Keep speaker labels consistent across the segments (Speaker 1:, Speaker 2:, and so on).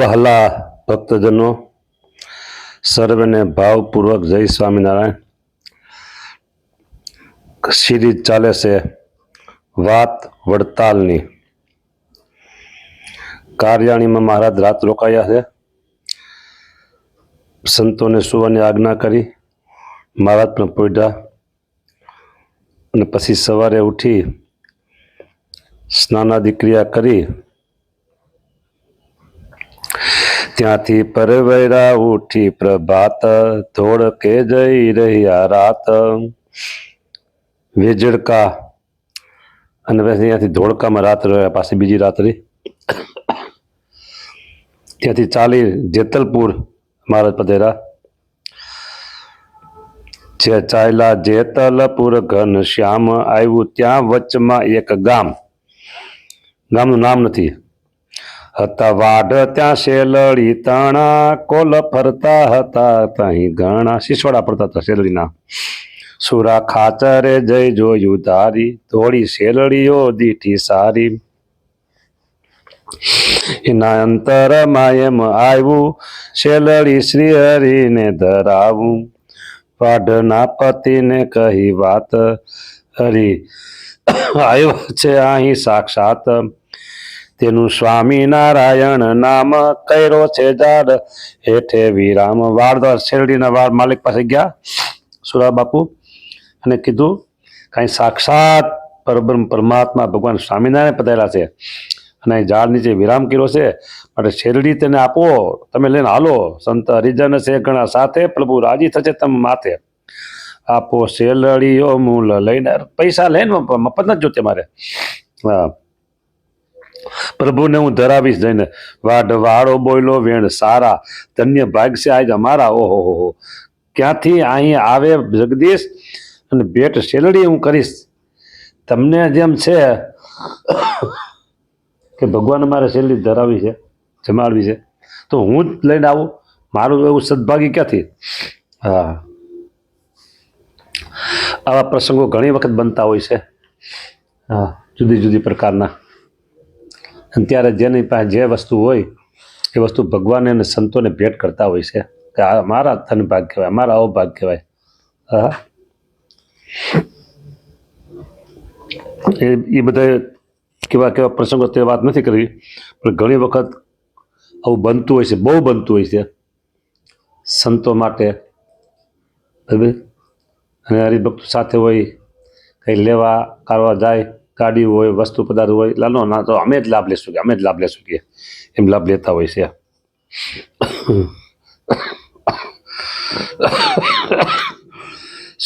Speaker 1: વહાલા ભક્તજનો, સર્વેને ભાવપૂર્વક જય સ્વામિનારાયણ. સિરીઝ ચાલે છે વાત વડતાલની. કાર્યાણીમાં મહારાજ રાત રોકાયા છે. સંતોને સુવાની આજ્ઞા કરી. મહારાજ પણ પોઢ્યા અને પછી સવારે ઉઠી સ્નાનાદિ ક્રિયા કરી ત્યાંથી પરવૈરા ઉઠી પ્રભાત ધોળકે જઈ રહ્યા રાત. વેજડકા અને પછી ત્યાંથી ધોળકામાં રાત રહ્યા, પાછી બીજી રાત્રિ. ત્યાંથી ચાલી જેતલપુર મહારાજ પધેરા. જે ચાલ્યા જેતલપુર ઘન શ્યામ આવ્યું ત્યાં વચમાં એક ગામ. ગામનું નામ નથી. હતા વાઢ ત્યાં શેલડી તણા, કોલ ફરતા હતા તહીં ઘણા. શીશવાડા પડતા હતા શેલડીના. સુરા ખાચરે જઈ જોયું તારી, થોડી શેલડીઓ દીઠી સારી. એના અંતરમાં એમ આવ્યું શેલડી શ્રી હરિને ધરાવું. વાઢના પતિને કહી વાત, હરી આવ્યો છે અહીં સાક્ષાત. તેનું સ્વામિનારાયણ નામ, કર્યો છે જાડ હેઠે વિરામ. વાળદાર શેરડીના વાળ માલિક પાસે ગયા સુરા બાપુ અને કીધું કાંઈ સાક્ષાત પરબ્રહ્મ પરમાત્મા ભગવાન સ્વામિનારાયણ પધાર્યા છે અને ઝાડ નીચે વિરામ કર્યો છે, માટે શેરડી તેને આપો, તમે લઈને હાલો. સંત હરિજન છે ઘણા સાથે, પ્રભુ રાજી થશે તમે માથે. આપો શેરડીઓ મૂલ લઈને, પૈસા લઈને મફત નથી જોતે મારે. હા, પ્રભુને હું ધરાવીશ જઈને. વાઢ વાળો બોયલો વેણ સારા, ધન્ય ભાગ છે આજ અમારા. ઓહો હો, ક્યાંથી અહીં આવે જગદીશ અને ભેટ શેરડી હું કરીશ. તમને જેમ છે કે ભગવાન મારે શેરડી ધરાવી છે, જમાડવી છે, તો હું જ લઈને આવું. મારું એવું સદભાગી ક્યાંથી. હા, આવા પ્રસંગો ઘણી વખત બનતા હોય છે. હા, જુદી જુદી પ્રકારના. અને ત્યારે જેની પાસે જે વસ્તુ હોય એ વસ્તુ ભગવાન અને સંતોને ભેટ કરતા હોય છે કે આ મારા ધન ભાગ કહેવાય, મારા આવો ભાગ કહેવાય. હા, એ બધા કેવા કેવા પ્રસંગો તે વાત નથી કરવી, પણ ઘણી વખત આવું બનતું હોય છે, બહુ બનતું હોય છે સંતો માટે. બરાબર. અને હરિભક્તો સાથે હોય, કંઈ લેવા કરવા જાય, ગાડી હોય, વસ્તુ પદાર્થ હોય, લાલો ના તો અમે જ લાભ લેશું કે અમે જ લાભ લેશું કે એમ લાભ લેતા હોય છે.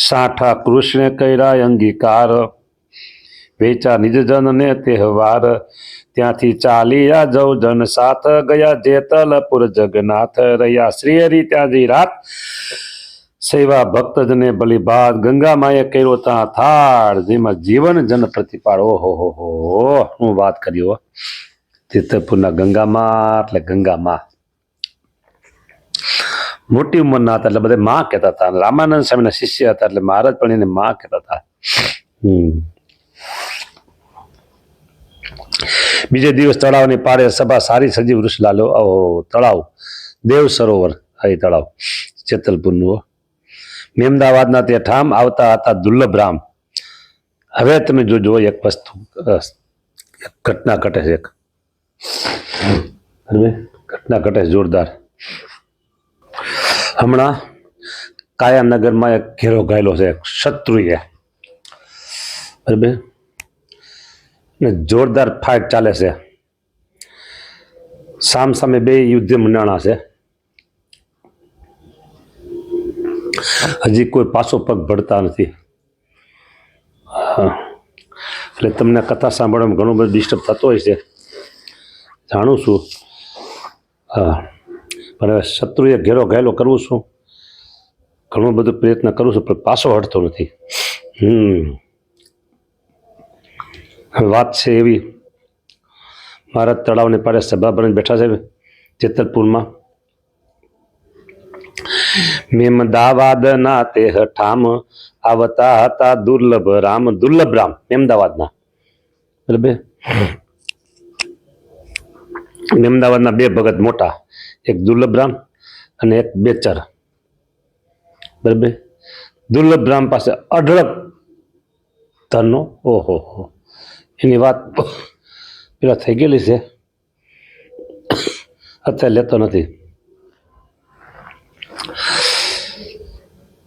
Speaker 1: સાઠા કૃષ્ણ કર્યા અંગીકાર, વેચા નિજજનને તહેવાર. ત્યાંથી ચાલ્યા જવ જન સાથ, ગયા જેતલપુર જગન્નાથ. રહ્યા શ્રી હરિ ત્યાં જઈ રાત, સેવા ભક્તજને બલિભાત. ગંગા માએ કર્યો ત્યાં થાળ, જેમાં જીવન જન પ્રતિપાળ. ઓહો હો હો, હું વાત કરી હો. જેતલપુરના ગંગામાં એટલે ગંગામાં મોટી ઉંમરના હતા એટલે બધા માં કહેતા હતા. રામાનંદ સ્વામીના શિષ્ય હતા એટલે મહારાજ પણ એને માં કહેતા હતા. બીજે દિવસ તળાવની પાળે સભા સારી સજી. વૃષલાલો તળાવ, દેવ સરોવર. આ તળાવ જેતલપુરનું. મેમદાવાદના તે ઠામ આવતા હતા દુર્લભ રામ. હવે તમે જોજો એક વસ્તુ, ઘટના ઘટે છે. ઘટના ઘટે છે જોરદાર. હમણાં કાયાનગરમાં એક ઘેરો ગાયેલો છે શત્રુએ. બરાબર. ને જોરદાર ફાઇટ ચાલે છે. સામ સામે બે યુદ્ધ મંડાણા છે. હજી કોઈ પાછો પગ ભળતા નથી. એટલે તમને કથા સાંભળવામાં ઘણું બધું ડિસ્ટર્બ થતો હોય છે, જાણું છું. હા, પણ હવે શત્રુએ ઘેરો ઘાયલો કરવું છું, ઘણું બધું પ્રયત્ન કરું છું, પણ પાછો હટતો નથી. વાત છે એવી, મારા તળાવની પાડે સભા બની બેઠા છે જેતલપુરમાં. મેમદાવાદના તે ઠામ, આવતા હતા દુર્લભ રામ. દુર્લભ રામ મેમદાવાદના. બરાબર. મેમદાવાદના બે ભગત મોટા, એક દુર્લભ રામ અને એક બેચર. બરાબર. દુર્લભ રામ પાસે અઢળક ધનનો ઓહો હો, એની વાત પેલા થઈ ગયેલી છે, અત્યારે લેતો નથી.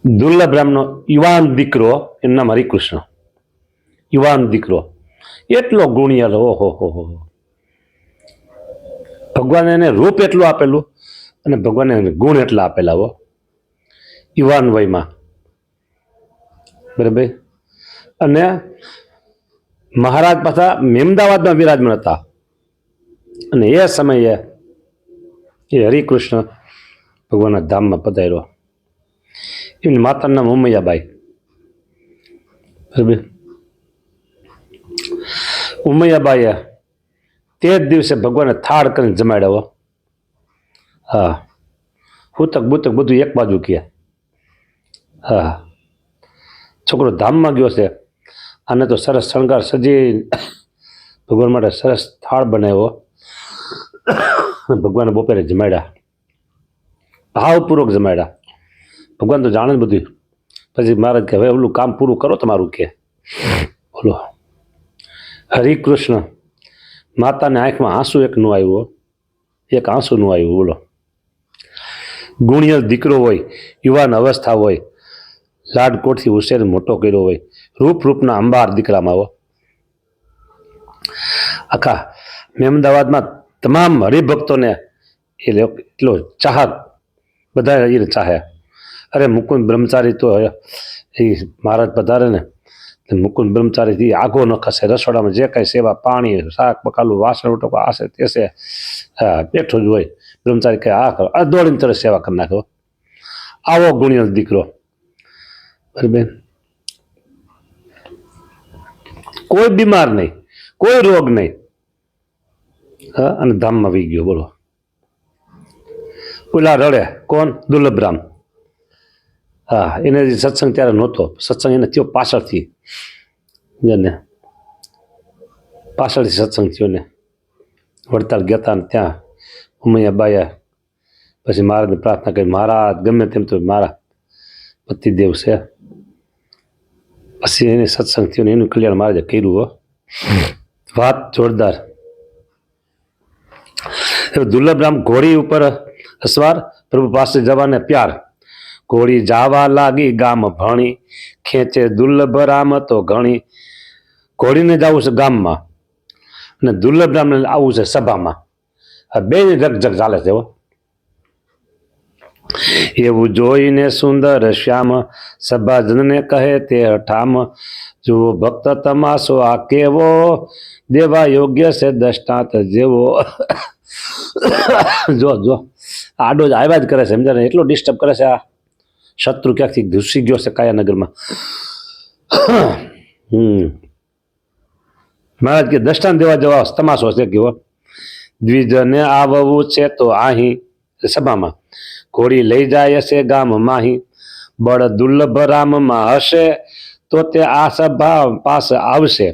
Speaker 1: દુર્લભ રામનો યુવાન દીકરો, એનું નામ હરિકૃષ્ણ, યુવાન દીકરો, એટલો ગુણિયાળ, ઓહો હો. ભગવાને એને રૂપ એટલું આપેલું અને ભગવાને એને ગુણ એટલા આપેલા હો, યુવાન વયમાં. બરાબર. અને મહારાજ પાછા મહેમદાવાદમાં વિરાજમાન હતા અને એ સમયે એ હરિકૃષ્ણ ભગવાનના ધામમાં પધાર્યો. એમની માતાનું નામ ઉમૈયાબાઈ. બરાબર. ઉમૈયાબાઈએ તે જ દિવસે ભગવાને થાળ કરીને જમાડ્યો. હા, હુતક બુતક બધું એક બાજુ કે. હા, છોકરો ધામમાં ગયો છે, આને તો સરસ શણગાર સજી ભગવાન માટે સરસ થાળ બનાવ્યો. ભગવાને બપોરે જમાડ્યા, ભાવપૂર્વક જમાડ્યા. ભગવાન તો જાણે જ બધું. પછી મહારાજ કે હવે ઓલું કામ પૂરું કરો તમારું કે. બોલો. હરિકૃષ્ણ માતાને આંખમાં આંસુ એક નું આવ્યું, એક આંસુ નું આવ્યું. બોલો. ગુણિયલ દીકરો હોય, યુવાન અવસ્થા હોય, લાડકોટથી ઉછેર મોટો કર્યો હોય, રૂપના અંબાર દીકરામાં હો. આખા મહેમદાવાદમાં તમામ હરિભક્તોને એટલો ચાહક, બધા એને ચાહે. અરે મુકુંદ બ્રહ્મચારી તો એ મહારાજ પધારે ને, મુકુંદ બ્રહ્મચારીથી આગો ન ખસે. રસોડામાં જે કાંઈ સેવા, પાણી, શાક પકાલું, વાસણ ઉટકો, આશે તેશે, હા, બેઠો જ હોય. બ્રહ્મચારી કહે આ કરો, આ દોડીને તરત સેવા કરી નાખો. આવો ગુણિયલ દીકરો. બરાબર. કોઈ બીમાર નહીં, કોઈ રોગ નહીં. હા, અને ધામમાં વી ગયો. બોલો. ઓલા રડે કોણ? દુર્લભ રામ. હા, એને સત્સંગ ત્યારે નહોતો, સત્સંગ એને થયો પાછળથી, ને પાછળથી સત્સંગ થયો ને. વડતાલ ગયા હતા ને ત્યાં ઉમૈયાબાઈએ પછી મહારાજને પ્રાર્થના કરી, મહારાજ ગમે તેમ તો મારા પતિદેવ છે. પછી એને સત્સંગ થયો ને એનું કલ્યાણ મહારાજે કર્યું. હો, વાત જોરદાર. દુર્લભ રામ ઘોડી ઉપર અસવાર, પ્રભુ પાસે જવાને પ્યાર. ઘોડી જાવા લાગી ગામ ભણી, ખેંચે દુર્લભ રામ તો ઘણી. ઘોડીને જવું છે ગામમાં અને દુર્લભ રામને આવવું છે સભામાં. આ બે જગજગ ચાલે છે. એવું જોઈને સુંદર શ્યામ સભાજનને કહે તે ઠામ, જુઓ ભક્ત તમાશો આ કેવો, દેવા યોગ્ય છે દષ્ટાંત જેવો. જો જો આડો જ આવ્યા જ કરે છે, સમજાને એટલો ડિસ્ટર્બ કરે છે. આ શત્રુ ક્યાંકથી ઘૂસી ગયો છે કાયાનગરમાં. મહારાજ કે દષ્ટાંત દેવા જવા તમાશો છે કેવો. દ્વિજને આવવું છે તો અહીં સભામાં, ઘોડી લઈ જાય છે ગામ માહી. બળ દુર્લભ રામમાં હશે તો તે આ સભા પાસે આવશે.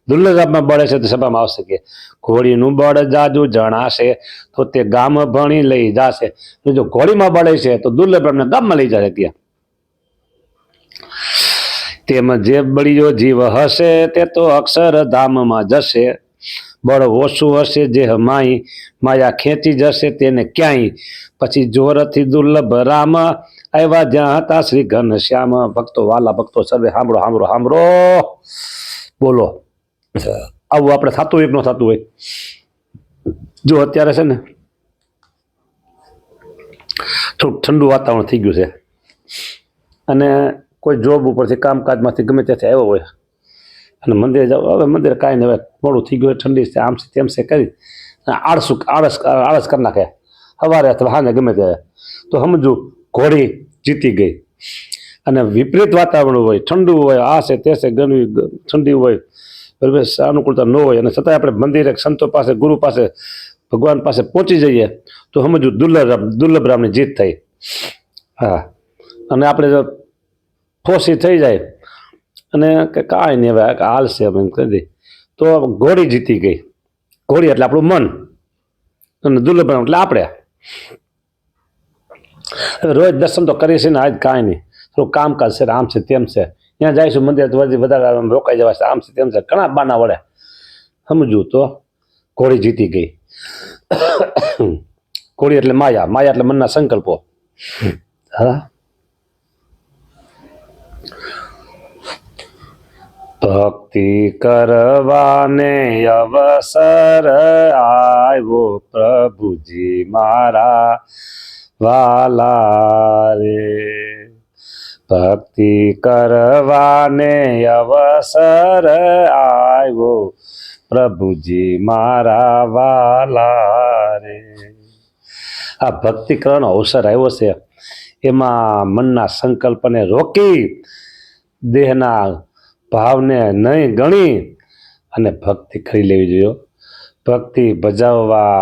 Speaker 1: દુર્લભ રામમાં બળે છે તો સભામાં આવશે કે. ઘોડીનું બળ જાજુ જણાશે તો તે ગામ ભણી લઈ જશે. જો ઘોડીમાં બળે છે તો દુર્લભ રામને ગામમાં લઈ જશે ત્યાં. તેમ જે બળિયો જીવ હશે તે તો અક્ષરધામમાં જશે. બળ ઓછું હશે જે માઈ, માયા ખેંચી જશે તેને ક્યાંય. પછી જોરથી દુર્લભ રામ આવ્યા જ્યાં હતા શ્રી ઘનશ્યામ. ભક્તો, વાલા ભક્તો સર્વે સાંભળો સાંભળો સાંભળો. બોલો. આવું આપણે થતું હોય કે ન થતું હોય. જો અત્યારે છે ને થોડુંક ઠંડુ વાતાવરણ થઈ ગયું છે અને કોઈ જોબ ઉપરથી કામકાજમાંથી ગમે ત્યાંથી આવ્યો હોય અને મંદિરે જાવ, હવે મંદિરે કાંઈ નહીં, હવે મોડું થઈ ગયું, ઠંડી છે, આમ છે તેમ છે કરી આળસ કરી નાખે સવારે અથવા હાને ગમે ત્યારે. તો સમજુ ઘોડી જીતી ગઈ. અને વિપરીત વાતાવરણ હોય, ઠંડુ હોય, આ છે તે છે, ગરમી ઠંડી હોય, બરાબર, અનુકૂળતા ન હોય, અને છતાંય આપણે મંદિરે સંતો પાસે, ગુરુ પાસે, ભગવાન પાસે પહોંચી જઈએ તો સમજવું દુર્લભ રામની જીત થઈ. હા, અને આપણે જો ફોસી થઈ જાય અને કે કાંઈ નહીં હવે હાલશે એમ કહી દઈ તો ઘોડી જીતી ગઈ. ઘોડી એટલે આપણું મન અને દુર્લભ રામ એટલે આપણે. રોજ દર્શન તો કરીએ છીએ ને, આજ કાંઈ નહીં, થોડું કામકાજ છે, આમ છે તેમ છે, ત્યાં જઈશું મંદિર તો વધારે રોકાઈ જવા છે, આમ છે તેમ છે, ઘણા બાના વડે સમજવું તો ઘોડી જીતી ગઈ. ઘોડી એટલે માયા, માયા એટલે મનના સંકલ્પો. હા, ભક્તિ કરવાને અવસર આવ્યો, પ્રભુજી મારા વાલા રે. ભક્તિ કરવાને અવસર આવ્યો, પ્રભુજી મારા વાલા રે. આ ભક્તિ કરવાનો અવસર આવ્યો છે, એમાં મનના સંકલ્પને રોકી, દેહના ભાવને નહીં ગણી અને ભક્તિ કરી લેવી જોઈએ. ભક્તિ ભજાવવા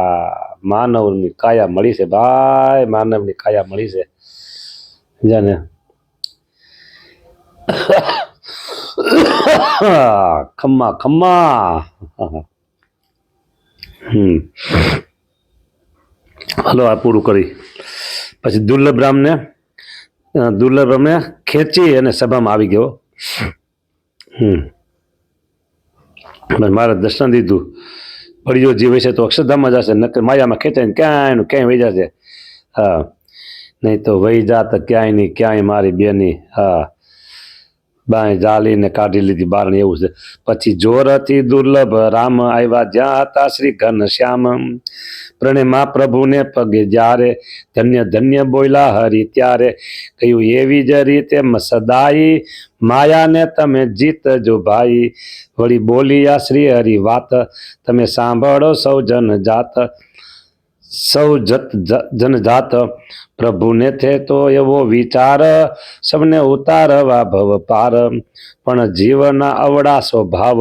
Speaker 1: માનવની કાયા મળી છે ભાઈ, માનવની કાયા મળી છે. જાને ખમ્મા ખમ્મા. હલો, આ પૂરું કરી પછી દુર્લભ રામને ખેંચી અને સભામાં આવી ગયો. મારે દર્શન દીધું, ભળિયો જીવે છે તો અક્ષરધામમાં જશે, નકર માયામાં ખેંચાઈને ક્યાંય વહી જશે. હા, નહીં તો વહી જાત ક્યાંય નહીં, ક્યાંય મારી બેની. હા, બાય જાલીને કાઢી લીધી બારણી, એવું છે. પછી જોરથી દુર્લભ રામ આવ્યા જ્યાં હતા શ્રી ઘનશ્યામ, પ્રણેમા પ્રભુને પગે જ્યારે, ધન્ય ધન્ય બોલ્યા હરી ત્યારે, કહ્યું એવી જ રીતે સદાઈ, માયાને તમે જીતજો ભાઈ. વળી બોલિયા શ્રી હરિ વાત, તમે સાંભળો સૌ જનજાત, સૌ જનજાત. પ્રભુને થે તો એવો વિચાર, સૌને ઉતારવા ભવ પાર, પણ જીવના અવળા સ્વભાવ,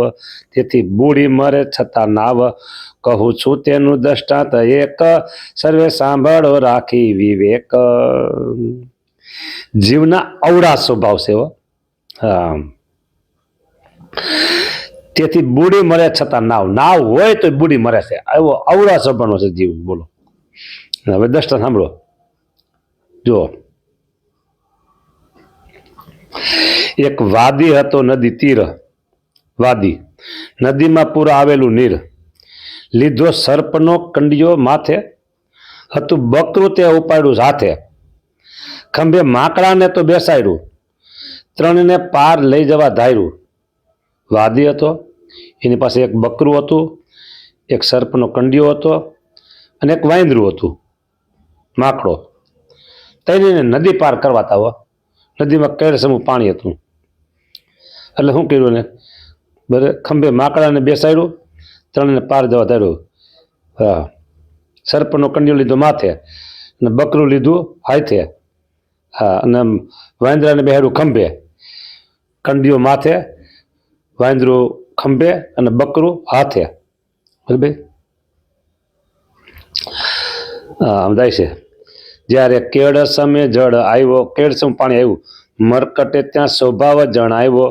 Speaker 1: તેથી બુડી મરે છતાં નાવ. કહું છું તેનું દ્રષ્ટાંત એક, સર્વે સાંભળો રાખી વિવેક. જીવના અવળા સ્વભાવ છે. હા, તેથી બુડી મરે છતાં નાવ હોય તો બુડી મરે છે, એવો અવળા સ્વભાવનો છે જીવ. બોલો, હવે દ્રષ્ટાંત સાંભળો. જો, એક વાદી હતો નદી તીર, વાદી નદીમાં પૂર આવેલું નીર, લીધો સર્પનો કંડિયો માથે, હતું બકરું તે ઉપાડ્યું હાથે, ખંભે માકડાને તો બેસાડ્યું, ત્રણને પાર લઈ જવા ધાર્યું. વાદી હતો, એની પાસે એક બકરું હતું, એક સર્પનો કંડિયો હતો અને એક વાંદરું હતું, માકડો. તેને નદી પાર કરવાતા હો, નદીમાં કેળસમું પાણી હતું. એટલે શું કર્યું ને, બરાબર, ખંભે માકડાને બેસાડ્યું, ત્રણને પાર જવા ધાર્યું. હા, સર્પનો કંડિયો લીધો માથે અને બકરું લીધું હાથે. હા, અને વાંદરાને બેહાડ્યું ખંભે, કંડિયો માથે, વાંદરું ખંભે અને બકરું હાથે. બરાબર, હા સમજાય છે. જ્યારે કેળસમે જળ આવ્યો, કેળસમ પાણી આવ્યું, મરકટે ત્યાં સ્વભાવ જણાવ્યો.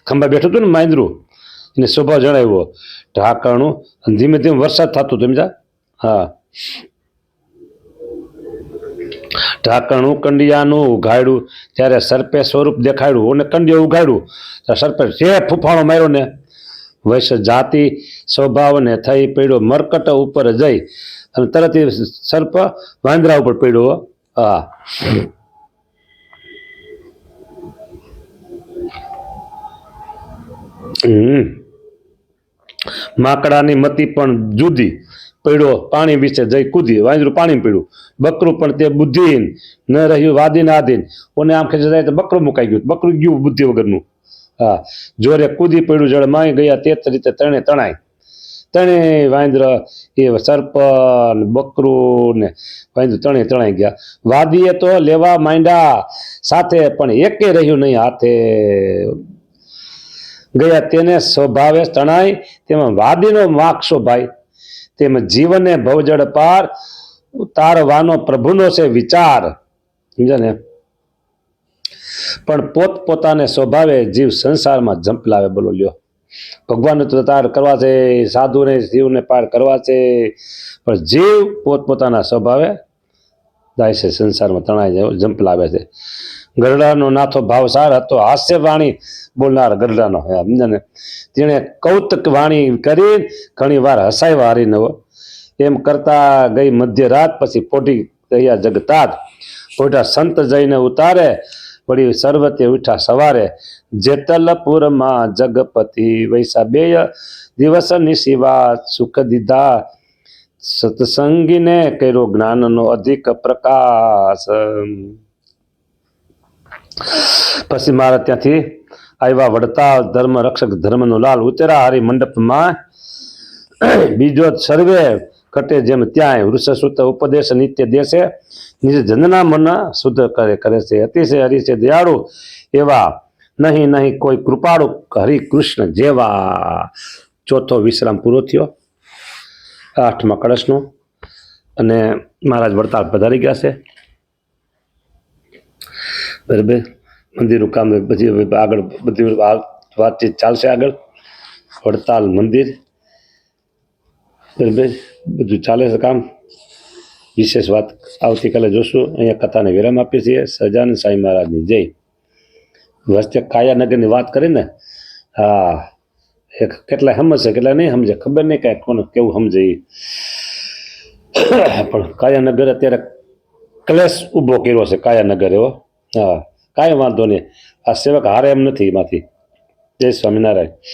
Speaker 1: ખંભા બેઠું હતું ને વાંદરું, એને સ્વભાવ જણાવ્યો. ઢાંકણું ધીમે ધીમે વરસાદ થતો હતો, સમજા. હા, ઢાંકણું કંડિયાનું ઉઘાડ્યું, ત્યારે સર્પે સ્વરૂપ દેખાડ્યું અને કંડિયો ઉઘાડ્યું. સર્પે જે ફૂફાણો માર્યો ને, વૈશ જાતિ સ્વભાવને થઈ પડ્યો મરકટ ઉપર જઈ, અને તરત સર્પ વાંદરા ઉપર પડ્યો. હા, માકડાની મતી પણ જુદી, પડ્યો પાણી વિશે જઈ કૂદી, વાંદરું પાણી પીડ્યું. બકરું પણ તે બુદ્ધિહીન ન રહ્યું વાદીને આધીન, કોને આમ ખેંચી જાય તો બકરું મુકાઈ ગયું, બકરું ગયું બુદ્ધિ વગરનું. હા, જોરે કૂદી પડ્યું જળ માઈ ગયા, તે રીતે તણે તણાય. ત્રણે વાંદર, એ સર્પ ને બકરું ને વાંદરું ત્રણે તણાઈ ગયા. વાદીએ તો લેવા માંડ્યા સાથે, પણ એકે રહ્યું નહીં હાથે. ગયા તેને સ્વભાવે તણાય, તેમાં વાદીનો માગશો ભાઈ, તેમાં જીવને ભવજળ પાર ઉતારવાનો પ્રભુનો છે વિચાર. સમજ્યા ને? પણ પોતપોતાને સ્વભાવે જીવ સંસારમાં ઝંપલાવે. બોલો લ્યો, ભગવાનને તો તાર કરવા છે, સાધુને જીવને પાર કરવા છે, પણ જીવ પોતપોતાના સ્વભાવે જાય છે સંસારમાં તણાઈ જાય જંપલાવે છે. ગરડાનો નાથો ભાવસાર હતો, હાસ્ય વાણી બોલનાર ગરડાનો સમજાને. તેણે કૌતુક વાણી કરી ઘણી વાર હસાવ્યા હરીને. એમ કરતા ગઈ મધ્યરાત, પછી પોટી ગયા જગતાત. પોટા સંત જઈને ઉતારે, વળી સર્વતે ઉઠા સવારે. જેતલપુરમાં જગપતિ વૈસા 2 દિવસ નિશિવા સુખ દીધા. સત્સંગીને કર્યો જ્ઞાનનો અધિક પ્રકાશ. પછી મારા ત્યાંથી આવ્યા વડતાલ ધર્મ રક્ષક ધર્મનો લાલ. ઉતરા હરિ મંડપમાં બીજો સર્વે કટે જેમ ત્યાંય. વૃષસુત ઉપદેશ નિત્ય દેશે, નિજ જનના મન શુદ્ધ કરે છે. અતિશય હરિ છે દયાળુ, એવા નહીં નહીં કોઈ કૃપાળુ હરિ કૃષ્ણ જેવા. ચોથો વિશ્રામ પૂરો થયો 8મા કળશનો. અને મહારાજ વડતાલ પધારી ગયા છે. બરાબર, મંદિરનું કામ પછી આગળ બધી વાતચીત ચાલશે. આગળ વડતાલ મંદિર બરાબર બધું ચાલે છે કામ. વિશેષ વાત આવતીકાલે જોશું. અહીંયા કથાને વિરામ આપીએ છીએ. સહજાનંદ સાંઈ મહારાજની જય. વસ્તે કાયાનગરની વાત કરીને, હા, એક કેટલા સમજશે કેટલા નહીં સમજે ખબર નહીં, કાંઈ કોને કેવું સમજે એ. પણ કાયાનગર અત્યારે ક્લેશ ઊભો કર્યો છે કાયાનગર એવો. હા, કાંઈ વાંધો નહીં, આ સેવક હારે એમ નથી એમાંથી. જય સ્વામિનારાયણ.